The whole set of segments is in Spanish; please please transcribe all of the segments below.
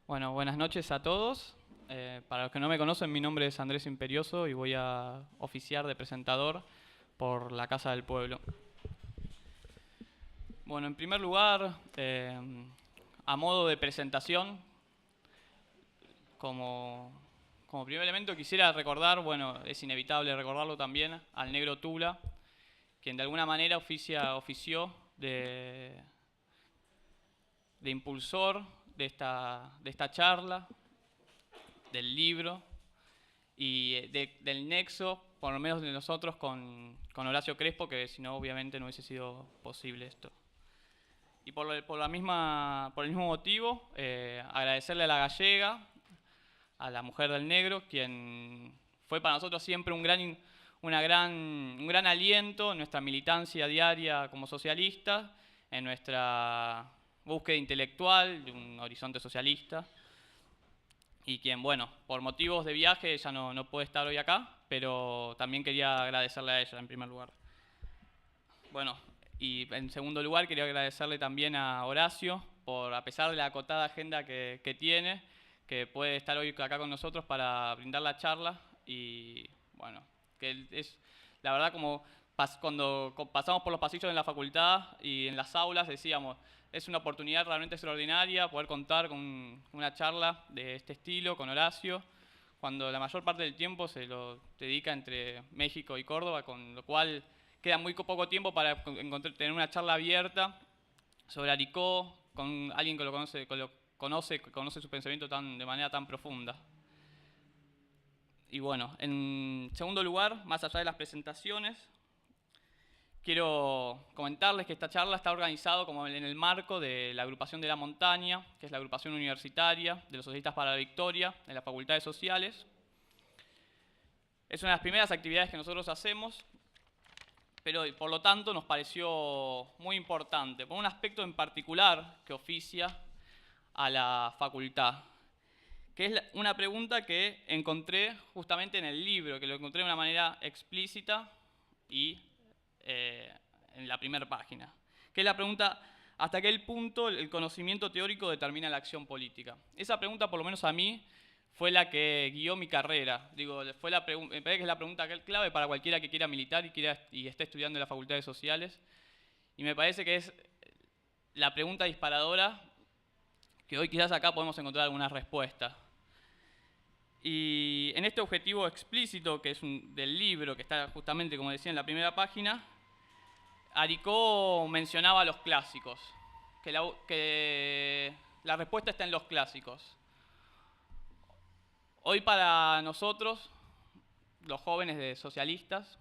Bueno, buenas noches a todos. Para los que no me conocen, mi nombre es Andrés Imperioso y voy a oficiar de presentador por la Casa del Pueblo. Bueno, en primer lugar, a modo de presentación, como primer elemento quisiera recordar, bueno, es inevitable recordarlo también, al negro Tula, quien de alguna manera ofició de impulsor de esta charla, del libro y del nexo, por lo menos de nosotros, con Horacio Crespo, que si no, obviamente no hubiese sido posible esto. Y por el mismo motivo, agradecerle a la gallega, a la mujer del negro, quien fue para nosotros siempre un gran aliento en nuestra militancia diaria como socialistas, en nuestra búsqueda intelectual de un horizonte socialista, y quien, bueno, por motivos de viaje ya no puede estar hoy acá, pero también quería agradecerle a ella en primer lugar. Bueno, y en segundo lugar quería agradecerle también a Horacio por, a pesar de la acotada agenda que tiene, que puede estar hoy acá con nosotros para brindar la charla. Y bueno, que es la verdad, como cuando pasamos por los pasillos en la facultad y en las aulas decíamos, es una oportunidad realmente extraordinaria poder contar con una charla de este estilo con Horacio, cuando la mayor parte del tiempo se lo dedica entre México y Córdoba, con lo cual queda muy poco tiempo para tener una charla abierta sobre Aricó con alguien que que conoce su pensamiento de manera tan profunda. Y bueno, en segundo lugar, más allá de las presentaciones, quiero comentarles que esta charla está organizada como en el marco de la agrupación de la montaña, que es la agrupación universitaria de los socialistas para la victoria de las facultades sociales. Es una de las primeras actividades que nosotros hacemos, pero por lo tanto nos pareció muy importante, por un aspecto en particular que oficia a la facultad, que es una pregunta que encontré justamente en el libro, que lo encontré de una manera explícita y en la primera página, que es la pregunta: ¿hasta qué punto el conocimiento teórico determina la acción política? Esa pregunta, por lo menos a mí, fue la que guió mi carrera. Digo, me parece que es la pregunta clave para cualquiera que quiera militar y esté estudiando en las facultades sociales. Y me parece que es la pregunta disparadora que hoy quizás acá podemos encontrar algunas respuestas. Y en este objetivo explícito, que es del libro, que está justamente, como decía, en la primera página, Aricó mencionaba los clásicos, que la respuesta está en los clásicos. Hoy para nosotros, los jóvenes de socialistas,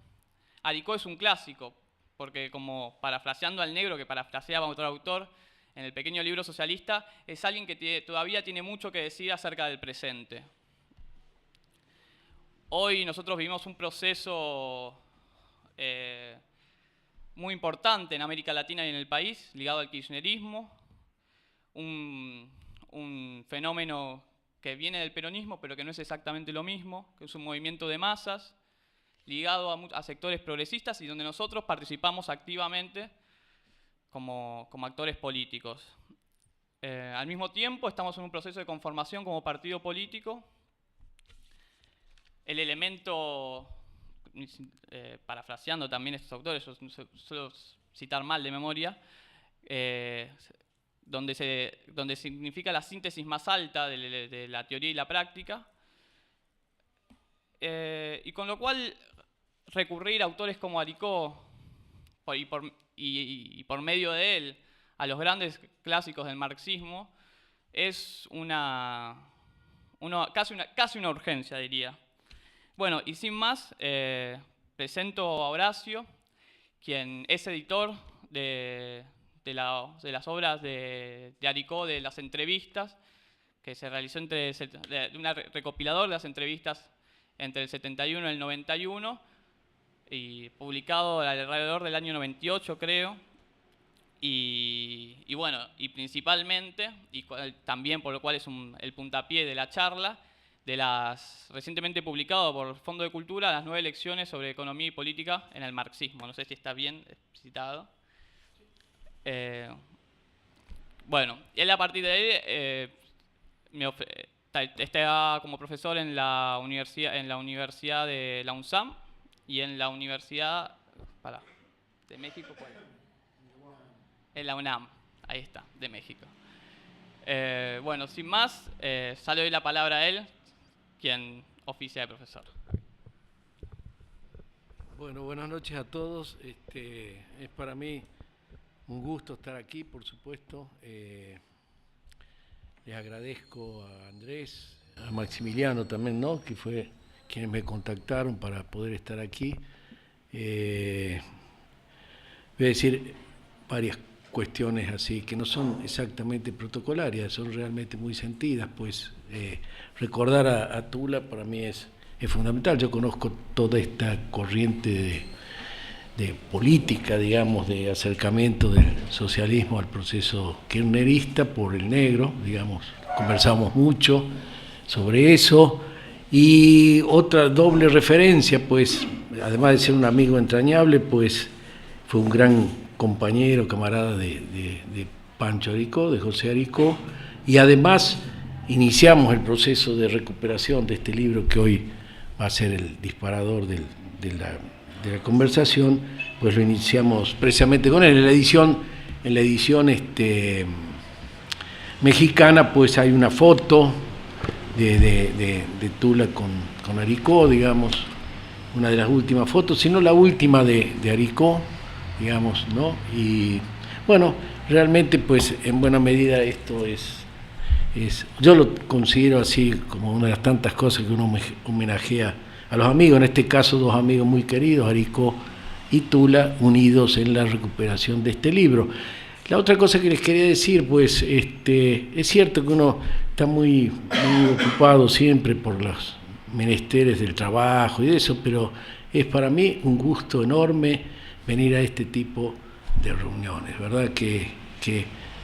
Aricó es un clásico, porque como parafraseando al negro, que parafraseaba otro autor en el pequeño libro socialista, es alguien que todavía tiene mucho que decir acerca del presente. Hoy nosotros vivimos un proceso muy importante en América Latina y en el país, ligado al kirchnerismo, un fenómeno que viene del peronismo, pero que no es exactamente lo mismo, que es un movimiento de masas ligado a sectores progresistas y donde nosotros participamos activamente como actores políticos. Al mismo tiempo estamos en un proceso de conformación como partido político. El elemento, parafraseando también estos autores, yo suelo citar mal de memoria, donde significa la síntesis más alta de la teoría y la práctica, y con lo cual recurrir a autores como Aricó y por medio de él a los grandes clásicos del marxismo es casi una urgencia, diría. Bueno, y sin más, presento a Horacio, quien es editor de las obras de Aricó, de las entrevistas, que se realizó de un recopilador de las entrevistas entre el 71 y el 91, y publicado alrededor del año 98, creo. Y bueno, y principalmente, y también por lo cual es el puntapié de la charla, de las recientemente publicado por el Fondo de Cultura, las 9 lecciones sobre economía y política en el marxismo. No sé si está bien citado. Bueno, él a partir de ahí está como profesor en la universidad de la UNSAM y en la Universidad de México, ¿cuál? En la UNAM, ahí está, de México. Bueno, sin más, ya le doy la palabra a él, quien oficia de profesor. Bueno, buenas noches a todos. Es para mí un gusto estar aquí, por supuesto. Les agradezco a Andrés, a Maximiliano también, ¿no?, que fue quienes me contactaron para poder estar aquí. Voy a decir varias cuestiones así, que no son exactamente protocolarias, son realmente muy sentidas, pues recordar a Tula para mí es fundamental. Yo conozco toda esta corriente de política, digamos, de acercamiento del socialismo al proceso kirchnerista por el negro, digamos, conversamos mucho sobre eso. Y otra doble referencia, pues, además de ser un amigo entrañable, pues fue un gran compañero, camarada de Pancho Aricó, de José Aricó, y además iniciamos el proceso de recuperación de este libro que hoy va a ser el disparador de la conversación, pues lo iniciamos precisamente con él. En la edición mexicana, pues hay una foto de Tula con Aricó, digamos, una de las últimas fotos, sino la última de Aricó, digamos, ¿no? Y bueno, realmente pues en buena medida esto es yo lo considero así como una de las tantas cosas que uno homenajea a los amigos, en este caso dos amigos muy queridos, Aricó y Tula, unidos en la recuperación de este libro. La otra cosa que les quería decir, pues es cierto que uno está muy ocupado siempre por los menesteres del trabajo y de eso, pero es para mí un gusto enorme venir a este tipo de reuniones, ¿verdad? Que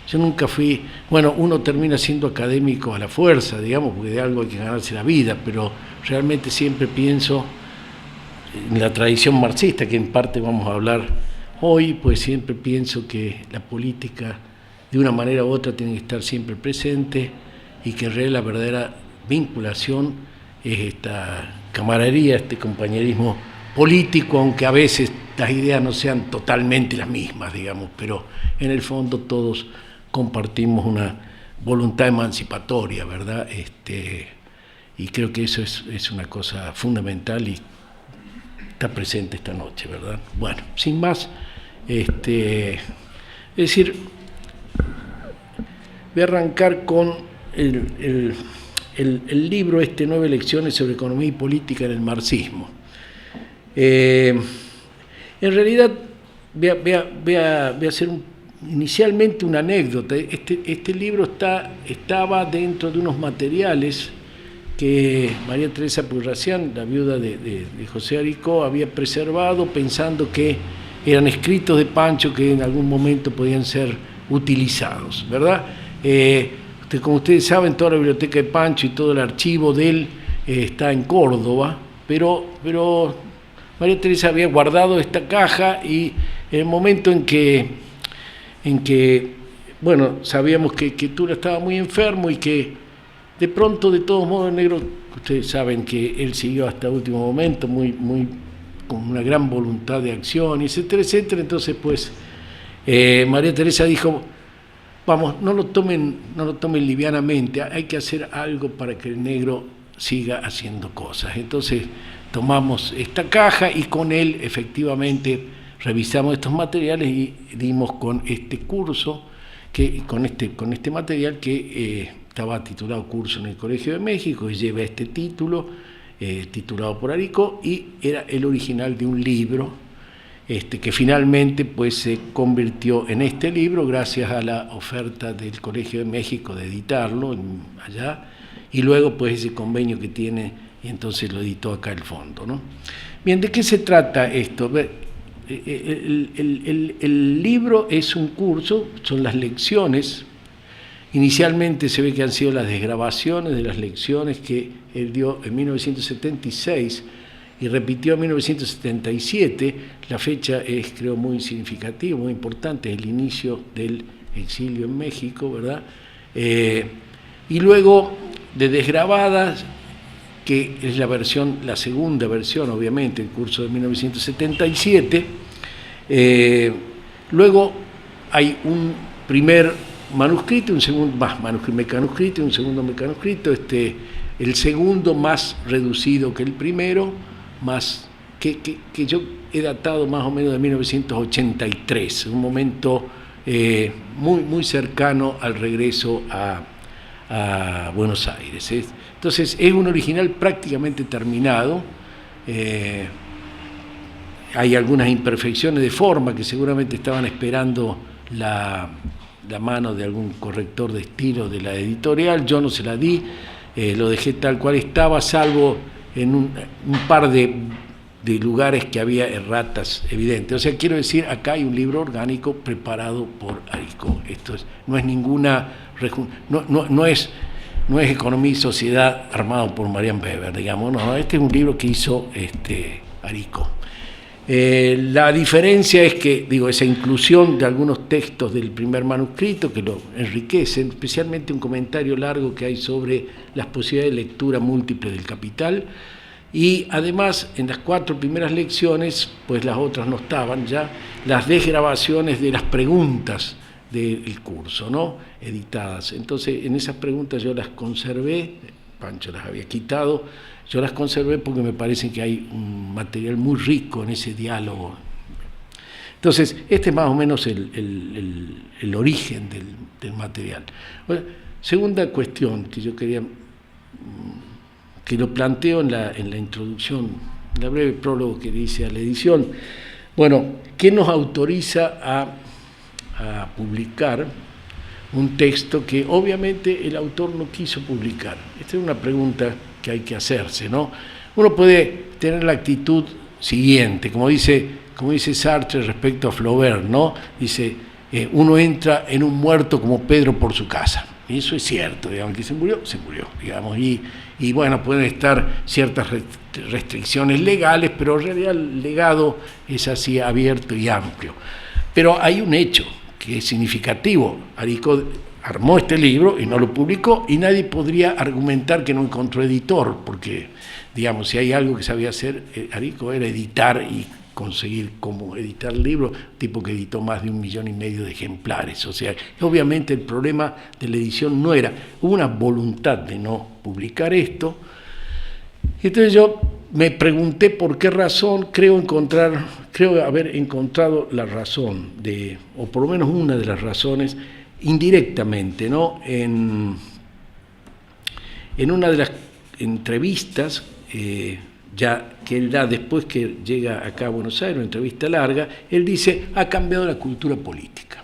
yo nunca fui, bueno, uno termina siendo académico a la fuerza, digamos, porque de algo hay que ganarse la vida, pero realmente siempre pienso en la tradición marxista, que en parte vamos a hablar hoy, pues siempre pienso que la política de una manera u otra tiene que estar siempre presente y que en realidad la verdadera vinculación es esta camaradería, este compañerismo político, aunque a veces las ideas no sean totalmente las mismas, digamos, pero en el fondo todos compartimos una voluntad emancipatoria, ¿verdad? Y creo que eso es una cosa fundamental y está presente esta noche, ¿verdad? Bueno, sin más, es decir, voy a arrancar con el libro 9 lecciones sobre economía y política en el marxismo. En realidad voy a hacer inicialmente una anécdota. Este libro estaba dentro de unos materiales que María Teresa Purracián, la viuda de José Aricó, había preservado pensando que eran escritos de Pancho que en algún momento podían ser utilizados, ¿verdad? Como ustedes saben, toda la biblioteca de Pancho y todo el archivo de él está en Córdoba, pero María Teresa había guardado esta caja y en el momento en que bueno, sabíamos que Tula estaba muy enfermo y que de pronto, de todos modos, el negro, ustedes saben que él siguió hasta el último momento, con una gran voluntad de acción, etcétera, etcétera. Entonces, pues, María Teresa dijo, vamos, no lo tomen livianamente, hay que hacer algo para que el negro siga haciendo cosas. Entonces, tomamos esta caja y con él, efectivamente, revisamos estos materiales y dimos con este curso, con este material que estaba titulado Curso en el Colegio de México y lleva este título, titulado por Aricó, y era el original de un libro que finalmente pues se convirtió en este libro gracias a la oferta del Colegio de México de editarlo allá, y luego pues ese convenio que tiene, y entonces lo editó acá el fondo, ¿no? Bien, ¿de qué se trata esto? El libro es un curso, son las lecciones. Inicialmente se ve que han sido las desgrabaciones de las lecciones que él dio en 1976 y repitió en 1977. La fecha es, creo, muy significativa, muy importante, es el inicio del exilio en México, ¿verdad? y luego de Desgrabadas, que es la segunda versión, obviamente, el curso de 1977. Luego hay un primer manuscrito, un segundo mecanuscrito y un segundo mecanuscrito, el segundo más reducido que el primero, más que yo he datado más o menos de 1983, un momento muy cercano al regreso a Buenos Aires. Entonces es un original prácticamente terminado. Hay algunas imperfecciones de forma que seguramente estaban esperando la mano de algún corrector de estilo de la editorial. Yo no se la di, lo dejé tal cual estaba, salvo en un par de lugares que había erratas evidentes. O sea, quiero decir, acá hay un libro orgánico preparado por Aricó. Esto no es ninguna... No es Economía y Sociedad armado por Marian Weber, digamos, no, este es un libro que hizo Aricó. La diferencia es que, esa inclusión de algunos textos del primer manuscrito que lo enriquecen, especialmente un comentario largo que hay sobre las posibilidades de lectura múltiple del Capital, y además en las 4 primeras lecciones, pues las otras no estaban ya, las desgrabaciones de las preguntas del curso, ¿no?, editadas. Entonces, en esas preguntas yo las conservé, Pancho las había quitado, yo las conservé porque me parece que hay un material muy rico en ese diálogo. Entonces, este es más o menos el origen del material. Bueno, segunda cuestión que yo quería, que lo planteo en la introducción, en la breve prólogo que dice a la edición. Bueno, ¿qué nos autoriza a publicar un texto que obviamente el autor no quiso publicar? Esta es una pregunta que hay que hacerse, ¿no? Uno puede tener la actitud siguiente, como dice Sartre respecto a Flaubert, ¿no? Dice, uno entra en un muerto como Pedro por su casa. Y eso es cierto, digamos, que se murió, digamos, y bueno, pueden estar ciertas restricciones legales, pero en realidad el legado es así abierto y amplio. Pero hay un hecho que es significativo. Aricó armó este libro y no lo publicó, y nadie podría argumentar que no encontró editor, porque, digamos, si hay algo que sabía hacer Aricó era editar y conseguir cómo editar el libro, tipo que editó más de 1,5 millones de ejemplares. O sea, obviamente el problema de la edición no era, hubo una voluntad de no publicar esto. Entonces yo me pregunté por qué razón, creo haber encontrado la razón, o por lo menos una de las razones, indirectamente, ¿no? En una de las entrevistas, ya que él da después que llega acá a Buenos Aires, una entrevista larga, él dice, ha cambiado la cultura política.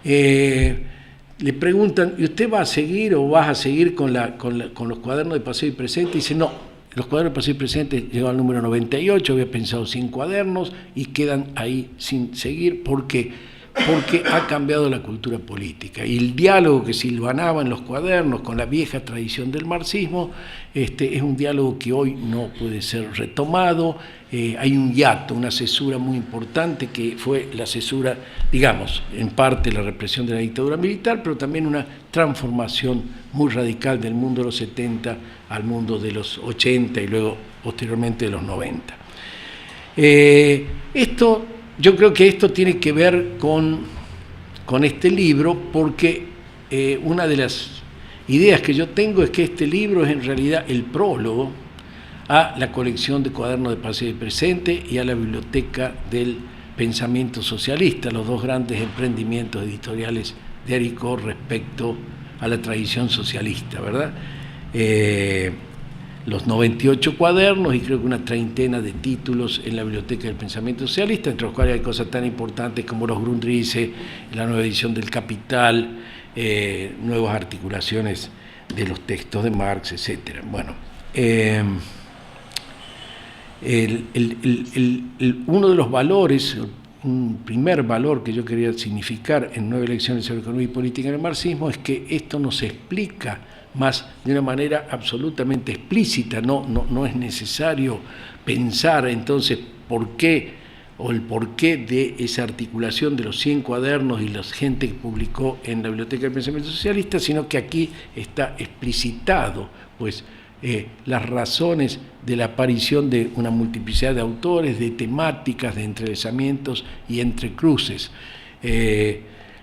Le preguntan, ¿y usted va a seguir o vas a seguir con los cuadernos de pasado y presente? Y dice, no, los cuadernos de pasado y presente llegó al número 98, había pensado 100 cuadernos y quedan ahí sin seguir. ¿Por qué? Porque ha cambiado la cultura política. Y el diálogo que silvanaba en los cuadernos con la vieja tradición del marxismo, es un diálogo que hoy no puede ser retomado. Hay un hiato, una cesura muy importante que fue la cesura, digamos, en parte la represión de la dictadura militar, pero también una transformación muy radical del mundo de los 70 al mundo de los 80 y luego posteriormente de los 90. Yo creo que esto tiene que ver con este libro, porque una de las ideas que yo tengo es que este libro es en realidad el prólogo a la colección de cuadernos de pasado y presente y a la biblioteca del pensamiento socialista, los dos grandes emprendimientos editoriales de Aricó respecto a la tradición socialista, ¿verdad? Los 98 cuadernos y creo que una treintena de títulos en la Biblioteca del Pensamiento Socialista, entre los cuales hay cosas tan importantes como los Grundrisse, la nueva edición del Capital, nuevas articulaciones de los textos de Marx, etc. Bueno, uno de los valores, un primer valor que yo quería significar en 9 lecciones sobre economía y política en el marxismo, es que esto nos explica más de una manera absolutamente explícita, no es necesario pensar entonces por qué o el porqué de esa articulación de los 100 cuadernos y la gente que publicó en la Biblioteca del Pensamiento Socialista, sino que aquí está explicitado pues, las razones de la aparición de una multiplicidad de autores, de temáticas, de entrelazamientos y entrecruces.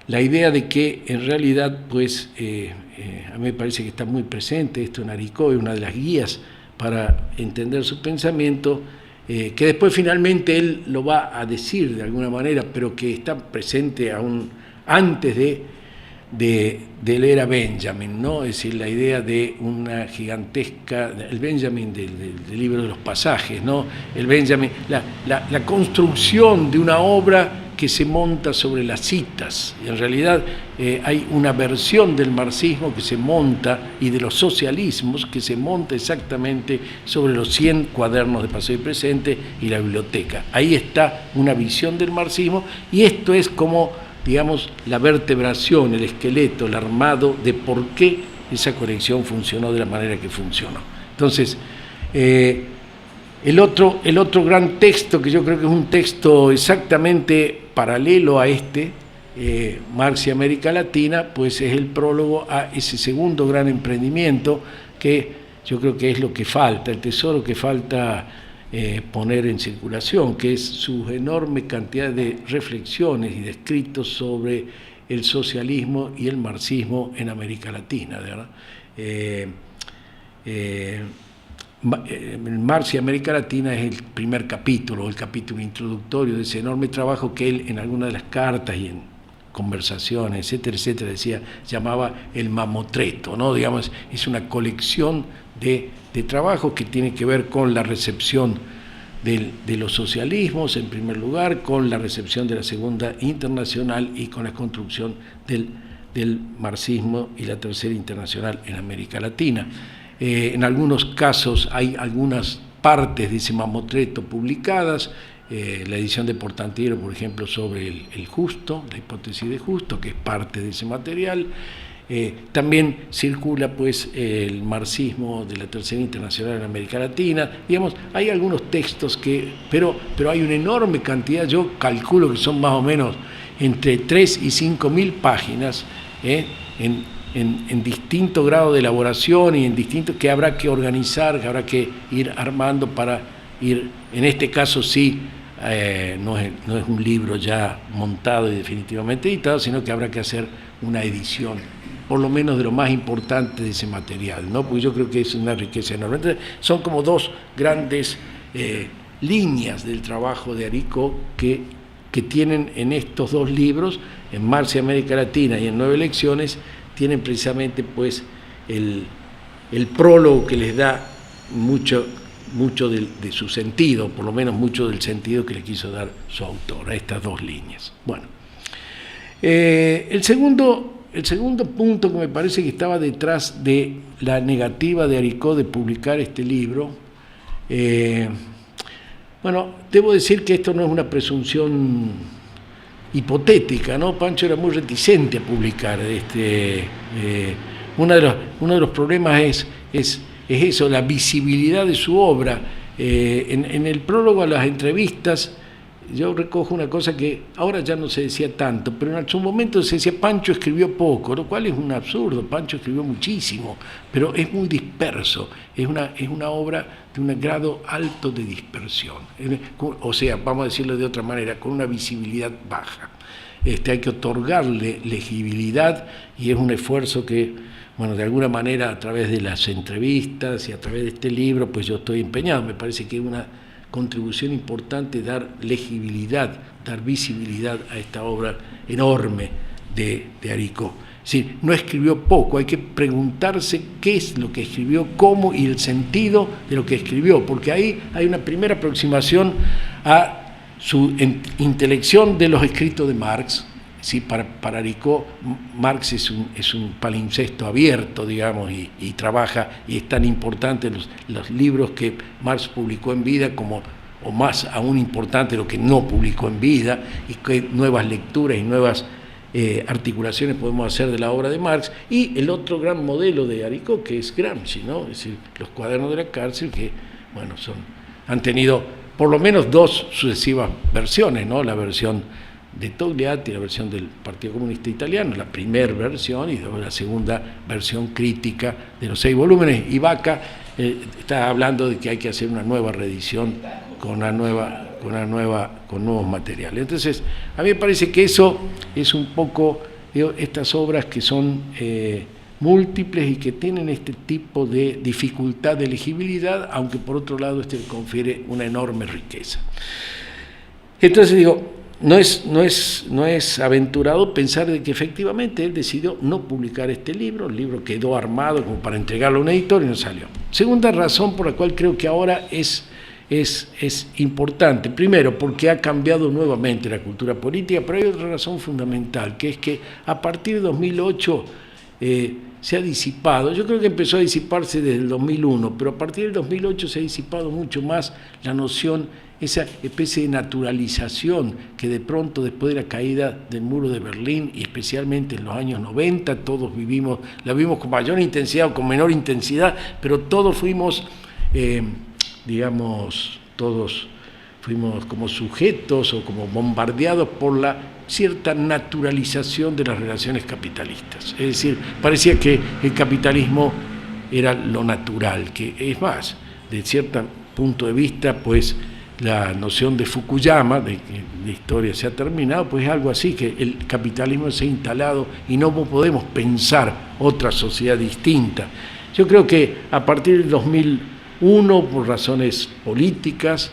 La idea de que en realidad, pues, a mí me parece que está muy presente esto en Aricó, es una de las guías para entender su pensamiento, que después finalmente él lo va a decir de alguna manera, pero que está presente aún antes de leer a Benjamin, ¿no? Es decir, la idea de una gigantesca, el Benjamin del libro de los pasajes, ¿no? El Benjamin, la construcción de una obra que se monta sobre las citas. Y en realidad hay una versión del marxismo que se monta, y de los socialismos, que se monta exactamente sobre los 100 cuadernos de pasado y presente y la biblioteca. Ahí está una visión del marxismo, y esto es como, digamos, la vertebración, el esqueleto, el armado de por qué esa colección funcionó de la manera que funcionó. Entonces, el otro gran texto, que yo creo que es un texto exactamente paralelo a este, Marx y América Latina, pues es el prólogo a ese segundo gran emprendimiento que yo creo que es lo que falta, el tesoro que falta poner en circulación, que es su enorme cantidad de reflexiones y de escritos sobre el socialismo y el marxismo en América Latina, ¿verdad? Marx y América Latina es el primer capítulo, el capítulo introductorio de ese enorme trabajo que él en algunas de las cartas y en conversaciones, etcétera, etcétera, llamaba el mamotreto, ¿no? Digamos, es una colección de trabajos que tiene que ver con la recepción de los socialismos, en primer lugar, con la recepción de la Segunda Internacional y con la construcción del marxismo y la Tercera Internacional en América Latina. En algunos casos hay algunas partes de ese mamotreto publicadas, la edición de Portantiero, por ejemplo, sobre el Justo, la hipótesis de Justo, que es parte de ese material. También circula pues el marxismo de la Tercera Internacional en América Latina. Digamos, hay algunos textos pero hay una enorme cantidad, yo calculo que son más o menos entre 3 y 5.000 páginas, en distinto grado de elaboración y en distinto, que habrá que organizar, que habrá que ir armando para ir, en este caso sí, no es un libro ya montado y definitivamente editado, sino que habrá que hacer una edición, por lo menos de lo más importante de ese material, ¿no? Porque yo creo que es una riqueza enorme. Entonces, son como dos grandes líneas del trabajo de Aricó que tienen en estos dos libros, en Marx y América Latina y en 9 lecciones, tienen precisamente pues el prólogo que les da mucho de su sentido, por lo menos mucho del sentido que le quiso dar su autor a estas dos líneas. Bueno, el segundo punto que me parece que estaba detrás de la negativa de Aricó de publicar este libro, bueno, debo decir que esto no es una presunción hipotética, ¿no? Pancho era muy reticente a publicar. Uno de los problemas es eso, la visibilidad de su obra. En el prólogo a las entrevistas, yo recojo una cosa que ahora ya no se decía tanto, pero en su momento se decía Pancho escribió poco, lo cual es un absurdo. Pancho escribió muchísimo, pero es muy disperso, es una obra de un grado alto de dispersión, o sea, vamos a decirlo de otra manera, con una visibilidad baja. Hay que otorgarle legibilidad, y es un esfuerzo que, bueno, de alguna manera a través de las entrevistas y a través de este libro, pues yo estoy empeñado. Me parece que es una contribución importante dar legibilidad, dar visibilidad a esta obra enorme de Aricó. Es decir, no escribió poco, hay que preguntarse qué es lo que escribió, cómo y el sentido de lo que escribió, porque ahí hay una primera aproximación a su intelección de los escritos de Marx. Sí, para Aricó, Marx es un palimpsesto abierto, digamos, y trabaja, y es tan importante los libros que Marx publicó en vida como, o más aún importante, lo que no publicó en vida, y qué nuevas lecturas y nuevas articulaciones podemos hacer de la obra de Marx. Y el otro gran modelo de Aricó, que es Gramsci, ¿no? Es decir, los cuadernos de la cárcel, que, bueno, han tenido por lo menos dos sucesivas versiones, ¿no? La versión de Togliatti, la versión del Partido Comunista Italiano, la primera versión, y luego la segunda versión crítica de los 6 volúmenes. Y Vaca está hablando de que hay que hacer una nueva reedición con nuevos materiales. Entonces, a mí me parece que eso es un poco, estas obras que son múltiples y que tienen este tipo de dificultad de legibilidad, aunque por otro lado confiere una enorme riqueza. Entonces digo, no es aventurado pensar de que efectivamente él decidió no publicar este libro, el libro quedó armado como para entregarlo a un editor y no salió. Segunda razón por la cual creo que ahora es importante, primero porque ha cambiado nuevamente la cultura política, pero hay otra razón fundamental, que es que a partir de 2008 se ha disipado, yo creo que empezó a disiparse desde el 2001, pero a partir del 2008 se ha disipado mucho más la noción, esa especie de naturalización que de pronto después de la caída del muro de Berlín, y especialmente en los años 90, todos la vimos con mayor intensidad o con menor intensidad, pero todos fuimos, todos fuimos como sujetos o como bombardeados por la cierta naturalización de las relaciones capitalistas. Es decir, parecía que el capitalismo era lo natural, que es más, de cierto punto de vista, pues la noción de Fukuyama, de que la historia se ha terminado, pues es algo así, que el capitalismo se ha instalado y no podemos pensar otra sociedad distinta. Yo creo que a partir del 2001, por razones políticas,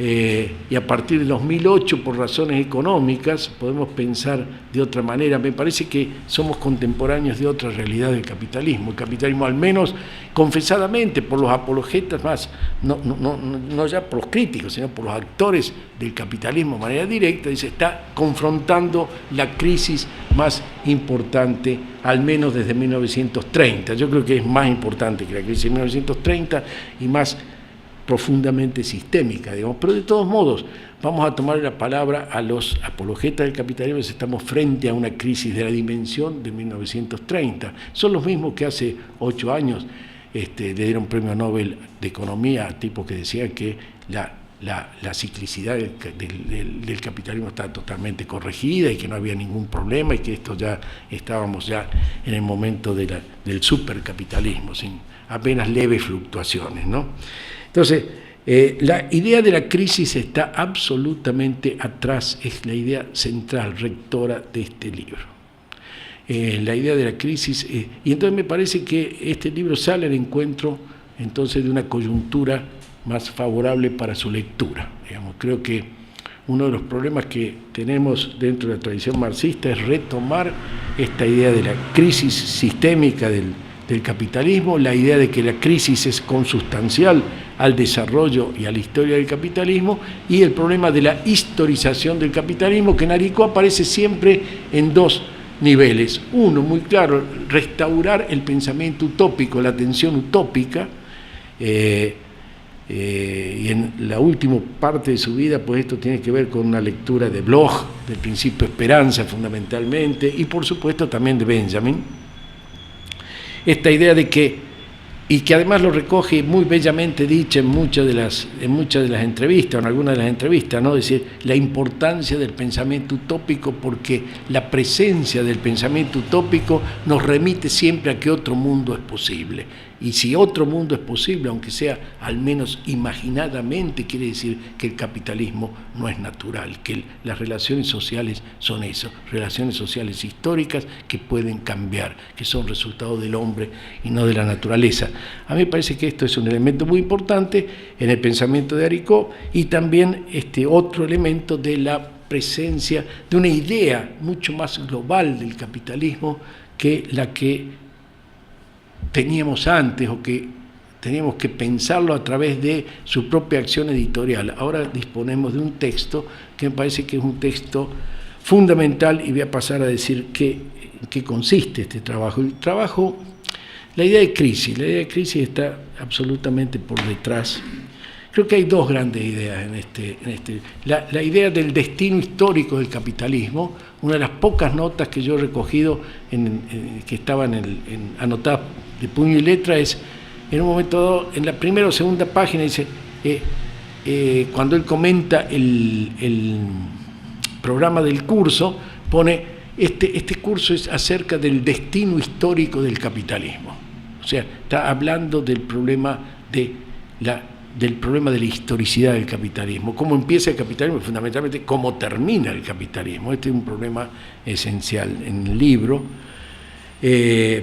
y a partir del 2008 por razones económicas podemos pensar de otra manera. Me parece que somos contemporáneos de otra realidad del capitalismo. El capitalismo, al menos confesadamente por los apologetas, más no ya por los críticos, sino por los actores del capitalismo de manera directa, dice, está confrontando la crisis más importante, al menos desde 1930. Yo creo que es más importante que la crisis de 1930 y más profundamente sistémica, digamos, pero de todos modos vamos a tomar la palabra a los apologetas del capitalismo, estamos frente a una crisis de la dimensión de 1930, son los mismos que hace 8 años le dieron premio Nobel de Economía a tipos que decían que la ciclicidad del capitalismo está totalmente corregida y que no había ningún problema y que estábamos ya en el momento del supercapitalismo, sin apenas leves fluctuaciones, ¿no? Entonces, la idea de la crisis está absolutamente atrás, es la idea central, rectora de este libro. La idea de la crisis, y entonces me parece que este libro sale al encuentro entonces de una coyuntura más favorable para su lectura. Digamos, creo que uno de los problemas que tenemos dentro de la tradición marxista es retomar esta idea de la crisis sistémica del capitalismo, la idea de que la crisis es consustancial al desarrollo y a la historia del capitalismo, y el problema de la historización del capitalismo, que en Aricó aparece siempre en dos niveles. Uno, muy claro, restaurar el pensamiento utópico, la tensión utópica, y en la última parte de su vida, pues esto tiene que ver con una lectura de Bloch, del Principio de Esperanza fundamentalmente, y por supuesto también de Benjamin. Esta idea de que, y que además lo recoge muy bellamente dicha en muchas de las entrevistas, o en algunas de las entrevistas, ¿no? Es decir, la importancia del pensamiento utópico, porque la presencia del pensamiento utópico nos remite siempre a que otro mundo es posible. Y si otro mundo es posible, aunque sea al menos imaginadamente, quiere decir que el capitalismo no es natural, que las relaciones sociales son eso, relaciones sociales históricas que pueden cambiar, que son resultado del hombre y no de la naturaleza. A mí me parece que esto es un elemento muy importante en el pensamiento de Aricó, y también otro elemento de la presencia de una idea mucho más global del capitalismo que la que teníamos antes, o que teníamos que pensarlo a través de su propia acción editorial. Ahora disponemos de un texto que me parece que es un texto fundamental, y voy a pasar a decir qué consiste este trabajo. El trabajo, la idea de crisis está absolutamente por detrás. Creo que hay dos grandes ideas la idea del destino histórico del capitalismo. Una de las pocas notas que yo he recogido que estaban anotadas de puño y letra es, en un momento dado, en la primera o segunda página dice, cuando él comenta el programa del curso, pone, este curso es acerca del destino histórico del capitalismo. O sea, está hablando del problema de la historicidad del capitalismo, cómo empieza el capitalismo y fundamentalmente cómo termina el capitalismo. Este es un problema esencial en el libro.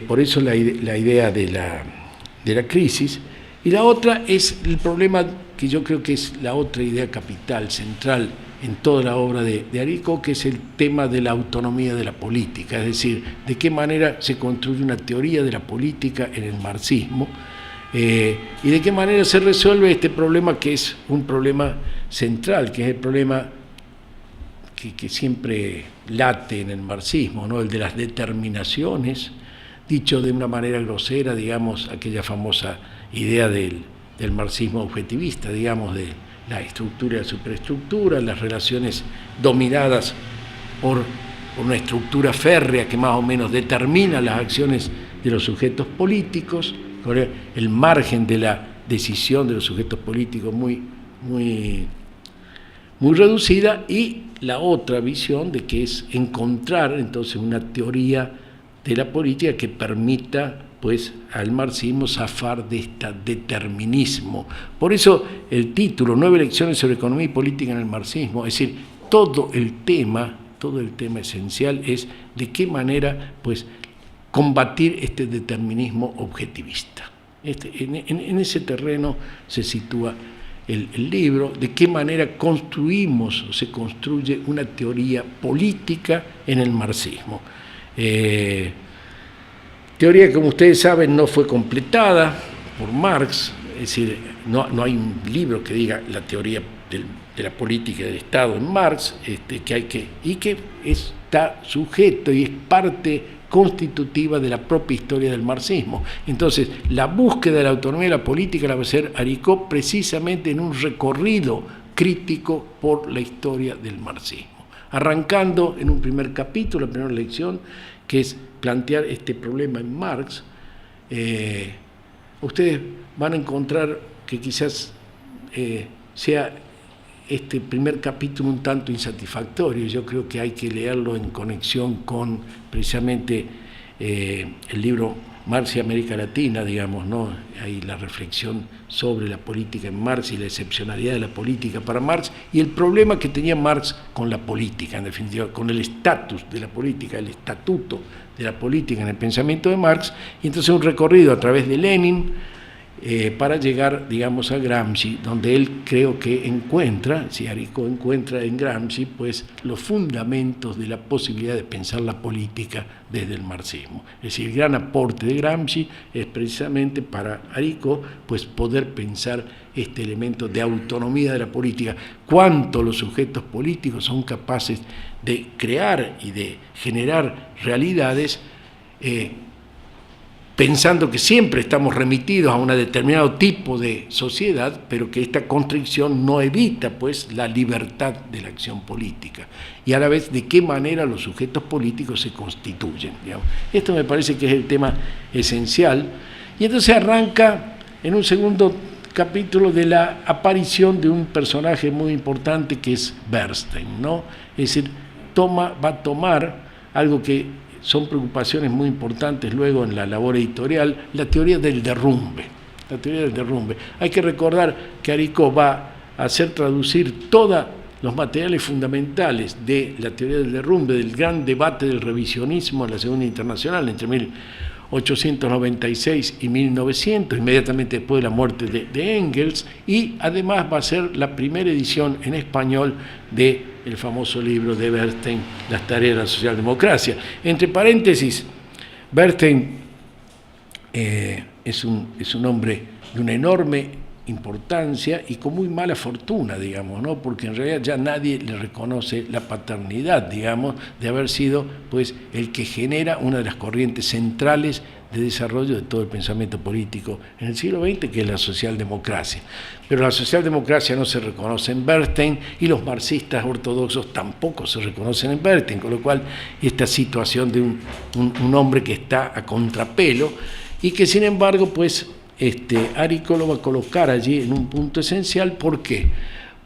Por eso la idea de la crisis. Y la otra es el problema que yo creo que es la otra idea capital, central en toda la obra de Aricó, que es el tema de la autonomía de la política, es decir, de qué manera se construye una teoría de la política en el marxismo, y de qué manera se resuelve este problema que es un problema central, que es el problema que siempre late en el marxismo, ¿no? El de las determinaciones, dicho de una manera grosera, digamos, aquella famosa idea del marxismo objetivista, digamos, de la estructura y la superestructura, las relaciones dominadas por una estructura férrea que más o menos determina las acciones de los sujetos políticos, el margen de la decisión de los sujetos políticos muy reducida, y la otra visión de que es encontrar entonces una teoría de la política que permita pues al marxismo zafar de este determinismo. Por eso el título, 9 lecciones sobre economía y política en el marxismo, es decir, todo el tema esencial es de qué manera pues combatir este determinismo objetivista. En ese terreno se sitúa el libro, de qué manera construimos o se construye una teoría política en el marxismo. Teoría que, como ustedes saben, no fue completada por Marx, es decir, no hay un libro que diga la teoría de la política del Estado en Marx, que está sujeto y es parte constitutiva de la propia historia del marxismo. Entonces, la búsqueda de la autonomía de la política la va a hacer Aricó precisamente en un recorrido crítico por la historia del marxismo, arrancando en un primer capítulo, la primera lección, que es plantear este problema en Marx. Ustedes van a encontrar que quizás sea este primer capítulo un tanto insatisfactorio. Yo creo que hay que leerlo en conexión con precisamente el libro Marx y América Latina, digamos, ¿no? Hay la reflexión sobre la política en Marx y la excepcionalidad de la política para Marx y el problema que tenía Marx con la política, en definitiva, con el estatus de la política, el estatuto de la política en el pensamiento de Marx, y entonces un recorrido a través de Lenin para llegar, digamos, a Gramsci, donde él creo que encuentra, si Aricó encuentra en Gramsci, pues los fundamentos de la posibilidad de pensar la política desde el marxismo. Es decir, el gran aporte de Gramsci es precisamente para Aricó, pues poder pensar este elemento de autonomía de la política, cuánto los sujetos políticos son capaces de crear y de generar realidades pensando que siempre estamos remitidos a un determinado tipo de sociedad, pero que esta constricción no evita pues la libertad de la acción política, y a la vez de qué manera los sujetos políticos se constituyen, digamos. Esto me parece que es el tema esencial, y entonces arranca en un segundo capítulo de la aparición de un personaje muy importante que es Bernstein, ¿no? Es decir, va a tomar algo que son preocupaciones muy importantes luego en la labor editorial, la teoría del derrumbe. La teoría del derrumbe. Hay que recordar que Aricó va a hacer traducir todos los materiales fundamentales de la teoría del derrumbe, del gran debate del revisionismo en la Segunda Internacional entre 1896 y 1900, inmediatamente después de la muerte de Engels, y además va a ser la primera edición en español de el famoso libro de Bernstein, Las tareas de la socialdemocracia. Entre paréntesis, Bernstein es un hombre de una enorme importancia y con muy mala fortuna, digamos, ¿no? Porque en realidad ya nadie le reconoce la paternidad, digamos, de haber sido pues el que genera una de las corrientes centrales de desarrollo de todo el pensamiento político en el siglo XX, que es la socialdemocracia. Pero la socialdemocracia no se reconoce en Bernstein y los marxistas ortodoxos tampoco se reconocen en Bernstein, con lo cual esta situación de un hombre que está a contrapelo y que sin embargo pues Aricó lo va a colocar allí en un punto esencial. ¿Por qué?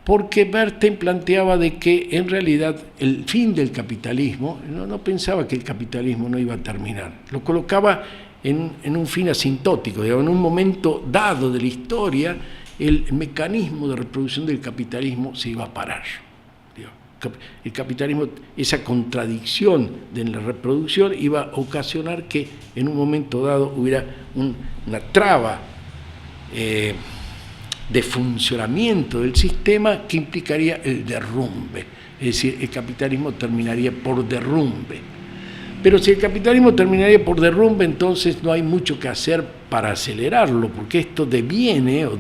Porque Bernstein planteaba de que en realidad el fin del capitalismo, no pensaba que el capitalismo no iba a terminar, lo colocaba en un fin asintótico, digamos, en un momento dado de la historia, el mecanismo de reproducción del capitalismo se iba a parar. El capitalismo, esa contradicción de la reproducción iba a ocasionar que en un momento dado hubiera una traba de funcionamiento del sistema que implicaría el derrumbe, es decir, el capitalismo terminaría por derrumbe. Pero si el capitalismo terminaría por derrumbe, entonces no hay mucho que hacer para acelerarlo, porque esto deviene o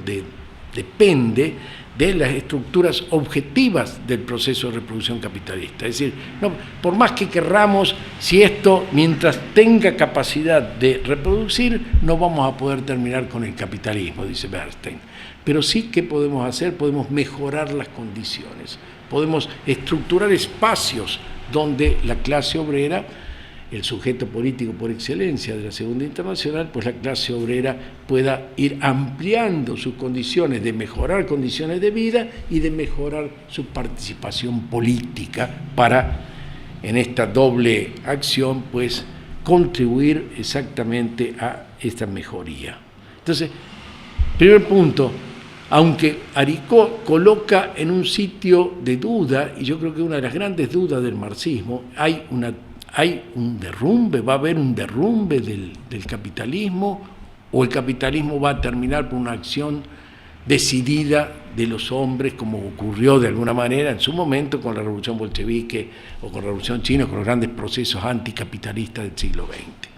depende de las estructuras objetivas del proceso de reproducción capitalista. Es decir, no, por más que querramos, si esto, mientras tenga capacidad de reproducir, no vamos a poder terminar con el capitalismo, dice Bernstein. Pero sí, ¿qué podemos hacer? Podemos mejorar las condiciones, podemos estructurar espacios donde la clase obrera, el sujeto político por excelencia de la Segunda Internacional, pues la clase obrera pueda ir ampliando sus condiciones de mejorar condiciones de vida y de mejorar su participación política para, en esta doble acción, pues contribuir exactamente a esta mejoría. Entonces, primer punto, aunque Aricó coloca en un sitio de duda, y yo creo que una de las grandes dudas del marxismo, hay un derrumbe, va a haber un derrumbe del capitalismo, o el capitalismo va a terminar por una acción decidida de los hombres, como ocurrió de alguna manera en su momento con la revolución bolchevique o con la revolución china, con los grandes procesos anticapitalistas del siglo XX.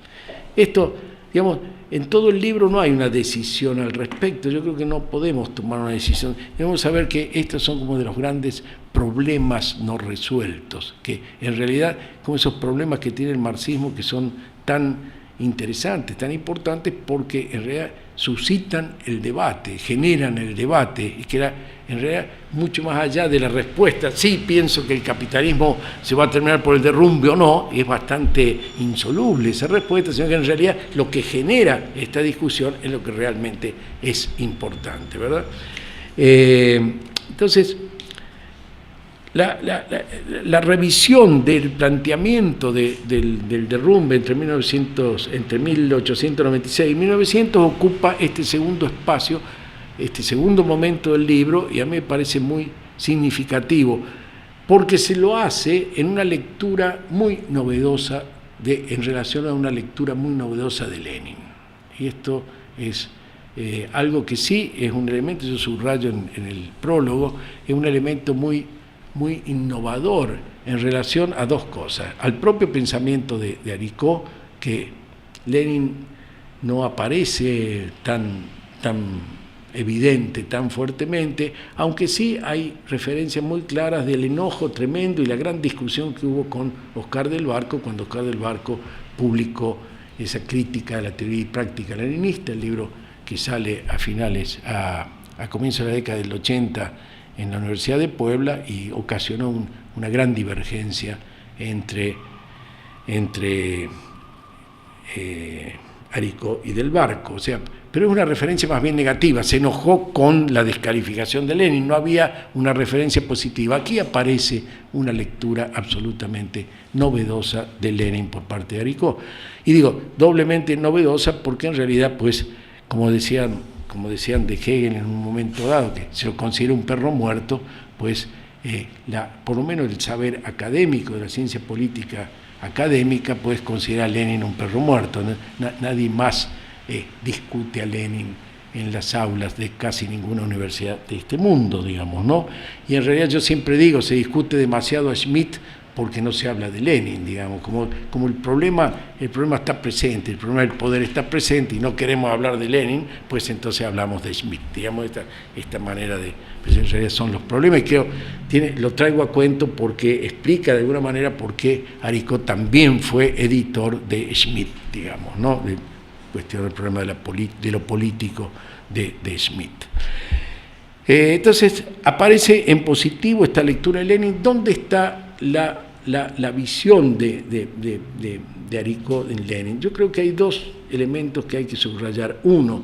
Esto, digamos, en todo el libro no hay una decisión al respecto. Yo creo que no podemos tomar una decisión. Debemos saber que estos son como de los grandes problemas no resueltos, que en realidad, como esos problemas que tiene el marxismo, que son tan interesantes, tan importantes, porque en realidad suscitan el debate, generan el debate, y que era en realidad mucho más allá de la respuesta. Sí, pienso que el capitalismo se va a terminar por el derrumbe o no, es bastante insoluble esa respuesta, sino que en realidad lo que genera esta discusión es lo que realmente es importante, ¿verdad? Entonces, la revisión del planteamiento del derrumbe entre 1896 y 1900 ocupa este segundo espacio, este segundo momento del libro, y a mí me parece muy significativo, porque se lo hace en una lectura muy novedosa, en relación a una lectura muy novedosa de Lenin. Y esto es algo que sí es un elemento, yo subrayo en el prólogo, es un elemento muy innovador en relación a dos cosas: al propio pensamiento de Aricó, que Lenin no aparece tan evidente, tan fuertemente, aunque sí hay referencias muy claras del enojo tremendo y la gran discusión que hubo con Oscar del Barco, cuando Oscar del Barco publicó esa crítica a la teoría y práctica leninista, el libro que sale a comienzos de la década del 80 en la Universidad de Puebla, y ocasionó una gran divergencia entre Aricó y del Barco. O sea, pero es una referencia más bien negativa, se enojó con la descalificación de Lenin, no había una referencia positiva. Aquí aparece una lectura absolutamente novedosa de Lenin por parte de Aricó. Y digo, doblemente novedosa porque en realidad, pues, como decían de Hegel en un momento dado, que se lo considera un perro muerto, pues por lo menos el saber académico de la ciencia política académica, pues considera a Lenin un perro muerto. Nadie más discute a Lenin en las aulas de casi ninguna universidad de este mundo, digamos, ¿no? Y en realidad yo siempre digo, se discute demasiado a Schmitt porque no se habla de Lenin, digamos, como el problema está presente, el problema del poder está presente y no queremos hablar de Lenin, pues entonces hablamos de Schmitt, digamos, esta manera de, pues en realidad son los problemas, y creo, lo traigo a cuento porque explica de alguna manera por qué Aricó también fue editor de Schmitt, digamos, ¿no? De cuestión del problema de lo político de Schmitt. Entonces aparece en positivo esta lectura de Lenin. ¿Dónde está la visión de Aricó en Lenin? Yo creo que hay dos elementos que hay que subrayar. Uno,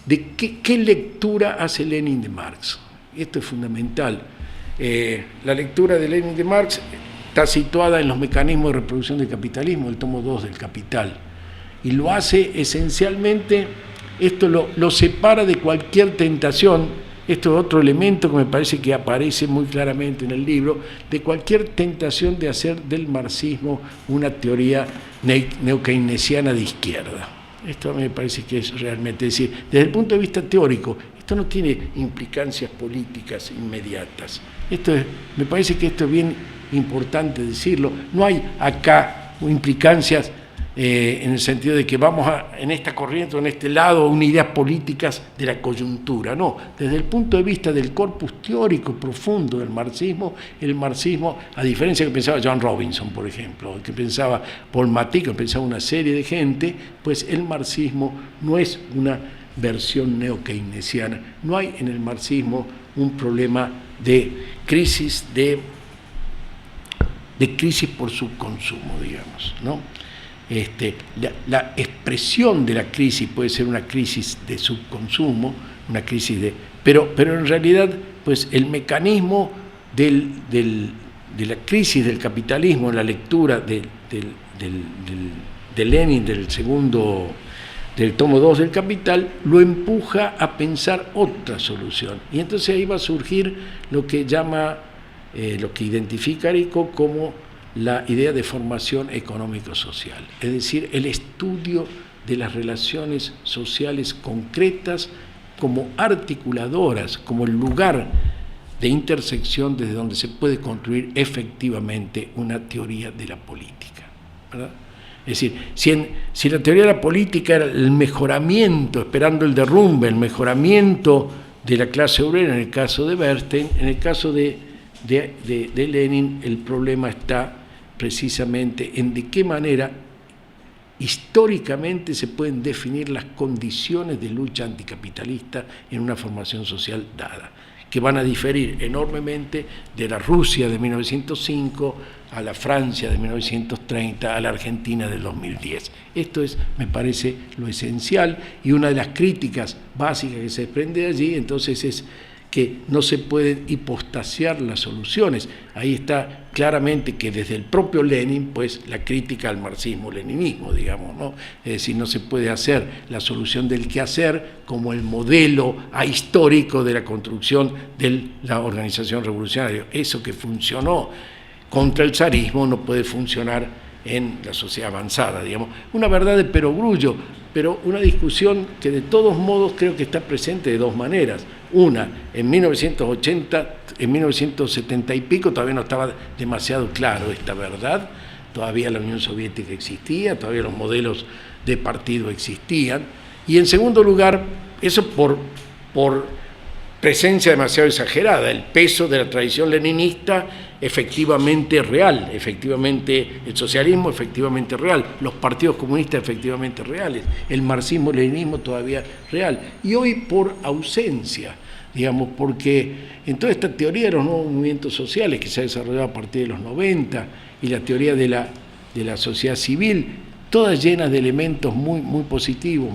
de qué lectura hace Lenin de Marx. Esto es fundamental. La lectura de Lenin de Marx está situada en los mecanismos de reproducción del capitalismo, el tomo 2 del Capital, y lo hace esencialmente, esto lo separa de cualquier tentación. Esto es otro elemento que me parece que aparece muy claramente en el libro, de cualquier tentación de hacer del marxismo una teoría neokeynesiana de izquierda. Esto a mí me parece que es realmente, es decir, desde el punto de vista teórico, esto no tiene implicancias políticas inmediatas. Me parece que esto es bien importante decirlo. No hay acá implicancias en el sentido de que vamos en esta corriente o en este lado una ideas políticas de la coyuntura. No, desde el punto de vista del corpus teórico profundo del marxismo, el marxismo, a diferencia de que pensaba John Robinson, por ejemplo, que pensaba Paul Matisse, que pensaba una serie de gente, pues el marxismo no es una versión neokeynesiana. No hay en el marxismo un problema de crisis, de crisis por subconsumo, digamos, ¿no? La expresión de la crisis puede ser una crisis de subconsumo, una crisis pero en realidad, pues el mecanismo de la crisis del capitalismo en la lectura de Lenin del tomo 2 del Capital, lo empuja a pensar otra solución. Y entonces ahí va a surgir lo que identifica Aricó como la idea de formación económico-social, es decir, el estudio de las relaciones sociales concretas como articuladoras, como el lugar de intersección desde donde se puede construir efectivamente una teoría de la política, ¿verdad? Es decir, si la teoría de la política era el mejoramiento, esperando el derrumbe, el mejoramiento de la clase obrera en el caso de Bernstein, en el caso de Lenin el problema está precisamente en de qué manera históricamente se pueden definir las condiciones de lucha anticapitalista en una formación social dada, que van a diferir enormemente de la Rusia de 1905 a la Francia de 1930, a la Argentina del 2010. Esto es, me parece, lo esencial, y una de las críticas básicas que se desprende de allí, entonces, es que no se pueden hipostasiar las soluciones. Ahí está claramente que desde el propio Lenin, pues la crítica al marxismo-leninismo, digamos, ¿no? Es decir, no se puede hacer la solución del quehacer como el modelo ahistórico de la construcción de la organización revolucionaria. Eso que funcionó contra el zarismo no puede funcionar en la sociedad avanzada, digamos. Una verdad de perogrullo, pero una discusión que de todos modos creo que está presente de dos maneras. Una, en 1980, en 1970 y pico todavía no estaba demasiado claro esta verdad, todavía la Unión Soviética existía, todavía los modelos de partido existían, y en segundo lugar, eso por presencia demasiado exagerada, el peso de la tradición leninista efectivamente real, efectivamente el socialismo efectivamente real, los partidos comunistas efectivamente reales, el marxismo-leninismo todavía real, y hoy por ausencia, digamos, porque en toda esta teoría de los nuevos movimientos sociales que se ha desarrollado a partir de los 90 y la teoría de la sociedad civil, todas llenas de elementos muy, muy positivos,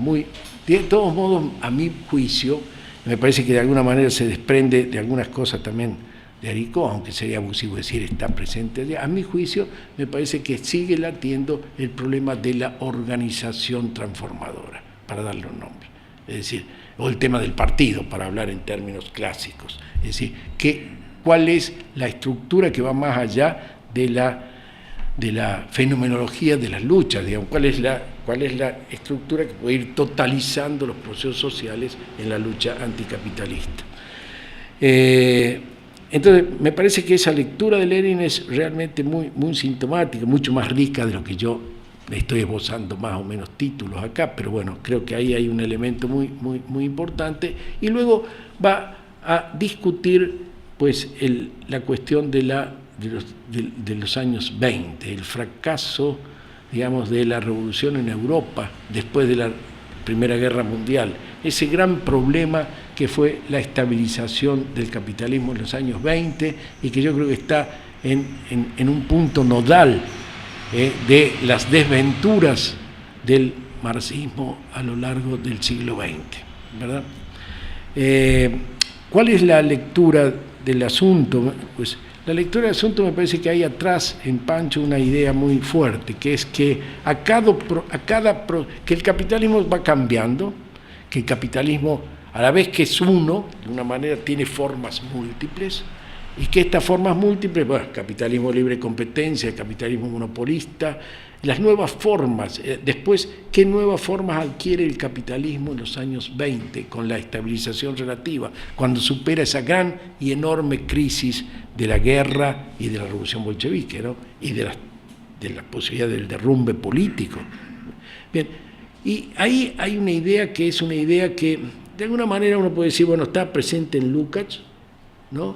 de todos modos, a mi juicio, me parece que de alguna manera se desprende de algunas cosas también de Aricó, aunque sería abusivo decir está presente allá. A mi juicio, me parece que sigue latiendo el problema de la organización transformadora, para darle un nombre. Es decir, o el tema del partido, para hablar en términos clásicos. Es decir, ¿cuál es la estructura que va más allá de la fenomenología de las luchas? Digamos, ¿cuál es la estructura que puede ir totalizando los procesos sociales en la lucha anticapitalista? Entonces, me parece que esa lectura de Lenin es realmente muy, muy sintomática, mucho más rica de lo que yo estoy esbozando más o menos títulos acá, pero bueno, creo que ahí hay un elemento muy, muy, muy importante. Y luego va a discutir pues, la cuestión de los años 20, el fracaso, digamos, de la revolución en Europa después de la Primera Guerra Mundial, ese gran problema que fue la estabilización del capitalismo en los años 20 y que yo creo que está en un punto nodal de las desventuras del marxismo a lo largo del siglo XX. ¿verdad? ¿Cuál es la lectura del asunto? Pues la lectura del asunto me parece que hay atrás en Pancho una idea muy fuerte, que es que que el capitalismo va cambiando, que el capitalismo, a la vez que es uno, de una manera tiene formas múltiples, y que estas formas múltiples, bueno, capitalismo libre competencia, capitalismo monopolista, las nuevas formas, después, ¿qué nuevas formas adquiere el capitalismo en los años 20 con la estabilización relativa, cuando supera esa gran y enorme crisis de la guerra y de la revolución bolchevique, ¿no? Y de la posibilidad del derrumbe político? Bien, y ahí hay una idea que es una idea que, de alguna manera uno puede decir, bueno, está presente en Lukács, ¿no?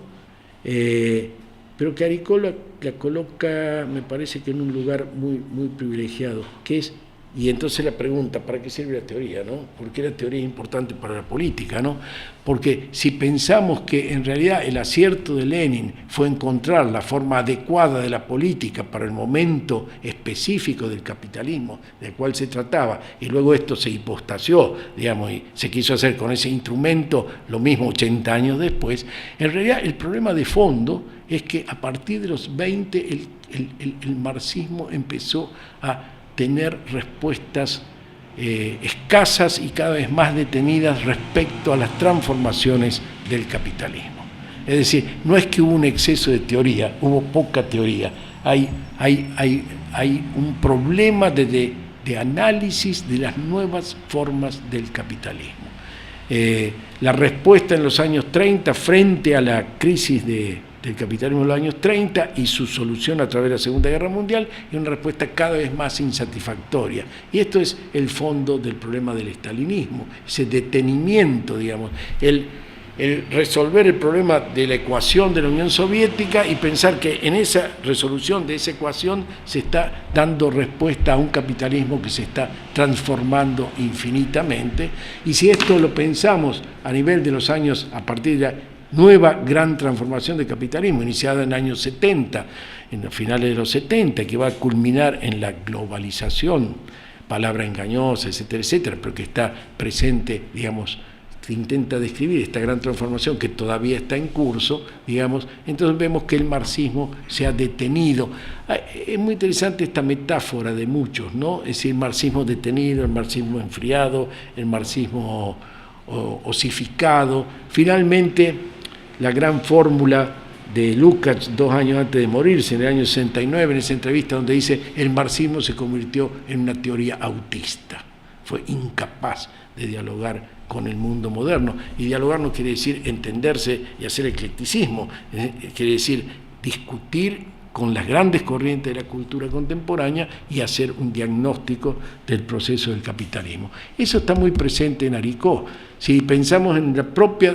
Pero que Aricó la coloca, me parece que en un lugar muy privilegiado, que es, y entonces la pregunta, ¿para qué sirve la teoría, no? ¿Por qué la teoría es importante para la política, no? Porque si pensamos que en realidad el acierto de Lenin fue encontrar la forma adecuada de la política para el momento específico del capitalismo del cual se trataba, y luego esto se hipostació, digamos, y se quiso hacer con ese instrumento lo mismo 80 años después, en realidad el problema de fondo es que a partir de los 20 el marxismo empezó a tener respuestas escasas y cada vez más detenidas respecto a las transformaciones del capitalismo. Es decir, no es que hubo un exceso de teoría, hubo poca teoría, hay un problema de análisis de las nuevas formas del capitalismo. La respuesta en los años 30 frente a la crisis del capitalismo en los años 30 y su solución a través de la Segunda Guerra Mundial es una respuesta cada vez más insatisfactoria. Y esto es el fondo del problema del estalinismo, ese detenimiento, digamos, el resolver el problema de la ecuación de la Unión Soviética y pensar que en esa resolución de esa ecuación se está dando respuesta a un capitalismo que se está transformando infinitamente. Y si esto lo pensamos a nivel de los años, a partir de la nueva gran transformación del capitalismo, iniciada en los años 70, en los finales de los 70, que va a culminar en la globalización, palabra engañosa, etcétera, etcétera, pero que está presente, digamos, que intenta describir esta gran transformación que todavía está en curso, digamos, entonces vemos que el marxismo se ha detenido. Es muy interesante esta metáfora de muchos, ¿no? Es decir, el marxismo detenido, el marxismo enfriado, el marxismo osificado. Finalmente, la gran fórmula de Lukács 2 años antes de morirse, en el año 69, en esa entrevista donde dice el marxismo se convirtió en una teoría autista, fue incapaz de dialogar con el mundo moderno, y dialogar no quiere decir entenderse y hacer eclecticismo, quiere decir discutir con las grandes corrientes de la cultura contemporánea y hacer un diagnóstico del proceso del capitalismo. Eso está muy presente en Aricó. Si pensamos en la propia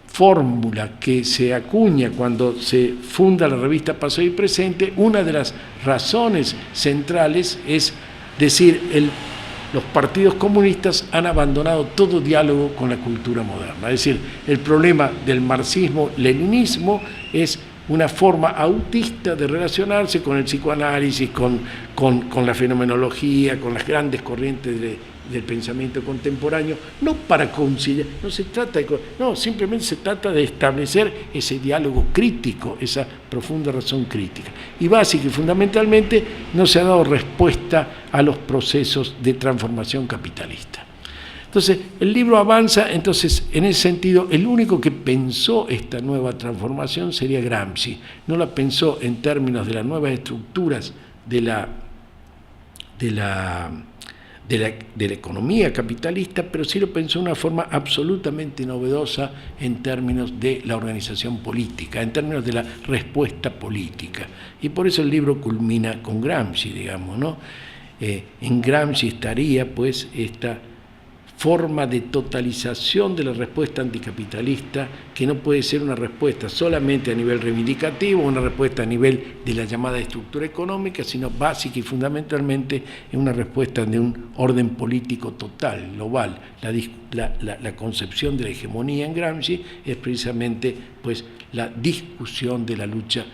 fórmula que se acuña cuando se funda la revista Pasado y Presente, una de las razones centrales es decir, los partidos comunistas han abandonado todo diálogo con la cultura moderna. Es decir, el problema del marxismo-leninismo es una forma autista de relacionarse con el psicoanálisis, con la fenomenología, con las grandes corrientes del pensamiento contemporáneo, no para conciliar, simplemente se trata de establecer ese diálogo crítico, esa profunda razón crítica. Y básica y fundamentalmente no se ha dado respuesta a los procesos de transformación capitalista. Entonces, el libro avanza, entonces, en ese sentido, el único que pensó esta nueva transformación sería Gramsci. No la pensó en términos de las nuevas estructuras de la economía capitalista, pero sí lo pensó de una forma absolutamente novedosa en términos de la organización política, en términos de la respuesta política. Y por eso el libro culmina con Gramsci, digamos, ¿no? En Gramsci estaría, pues, esta forma de totalización de la respuesta anticapitalista, que no puede ser una respuesta solamente a nivel reivindicativo, una respuesta a nivel de la llamada estructura económica, sino básica y fundamentalmente en una respuesta de un orden político total, global. La concepción de la hegemonía en Gramsci es precisamente, pues, la discusión de la lucha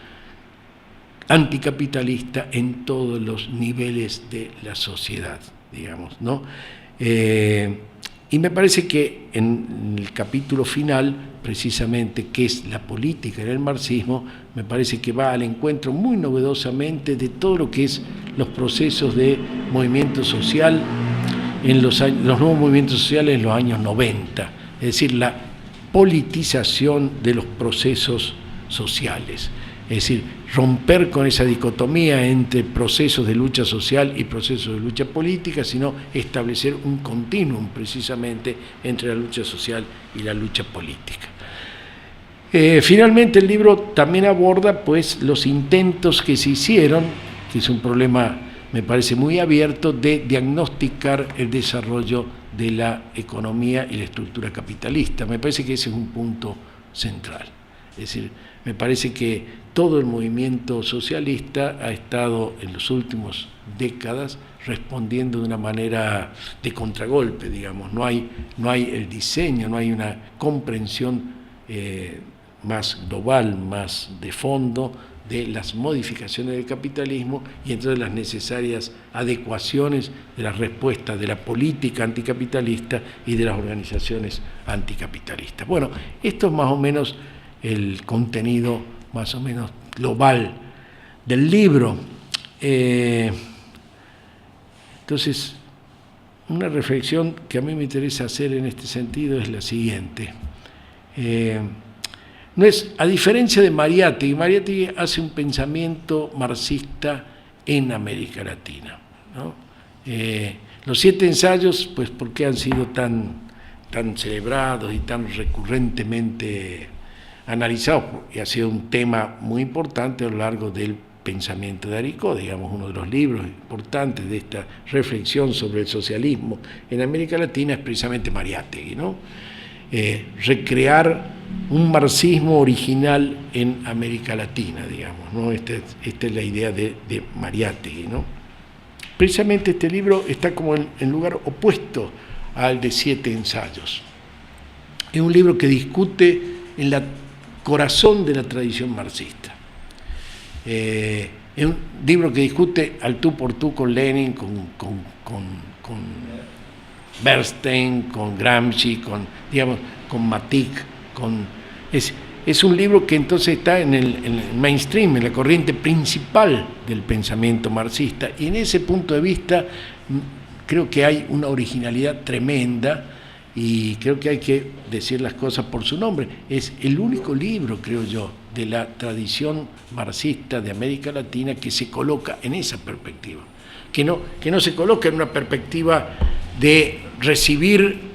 anticapitalista en todos los niveles de la sociedad, digamos, ¿no? Y me parece que en el capítulo final, precisamente, que es la política en el marxismo, me parece que va al encuentro muy novedosamente de todo lo que es los procesos de movimiento social en los nuevos movimientos sociales en los años 90, es decir, la politización de los procesos sociales. Es decir, romper con esa dicotomía entre procesos de lucha social y procesos de lucha política, sino establecer un continuum precisamente entre la lucha social y la lucha política. Finalmente el libro también aborda pues los intentos que se hicieron, que es un problema me parece muy abierto, de diagnosticar el desarrollo de la economía y la estructura capitalista. Me parece que ese es un punto central. Es decir, me parece que todo el movimiento socialista ha estado en las últimas décadas respondiendo de una manera de contragolpe, digamos. No hay el diseño, no hay una comprensión más global, más de fondo de las modificaciones del capitalismo y entonces las necesarias adecuaciones de las respuestas de la política anticapitalista y de las organizaciones anticapitalistas. Bueno, esto es más o menos el contenido más o menos global del libro. Entonces, una reflexión que a mí me interesa hacer en este sentido es la siguiente. No es, a diferencia de Mariátegui hace un pensamiento marxista en América Latina, ¿no? Los 7 ensayos, pues, ¿por qué han sido tan celebrados y tan recurrentemente analizados? Y ha sido un tema muy importante a lo largo del pensamiento de Aricó, digamos, uno de los libros importantes de esta reflexión sobre el socialismo en América Latina es precisamente Mariátegui, ¿no? Recrear un marxismo original en América Latina, digamos, ¿no? Esta es la idea de Mariátegui, ¿no? Precisamente este libro está como en lugar opuesto al de 7 ensayos. Es un libro que discute en el corazón de la tradición marxista. Es un libro que discute al tú por tú con Lenin, con Bernstein, con Gramsci, con Matic, es un libro que entonces está en el mainstream, en la corriente principal del pensamiento marxista, y en ese punto de vista creo que hay una originalidad tremenda y creo que hay que decir las cosas por su nombre. Es el único libro, creo yo, de la tradición marxista de América Latina que se coloca en esa perspectiva, que no se coloca en una perspectiva de recibir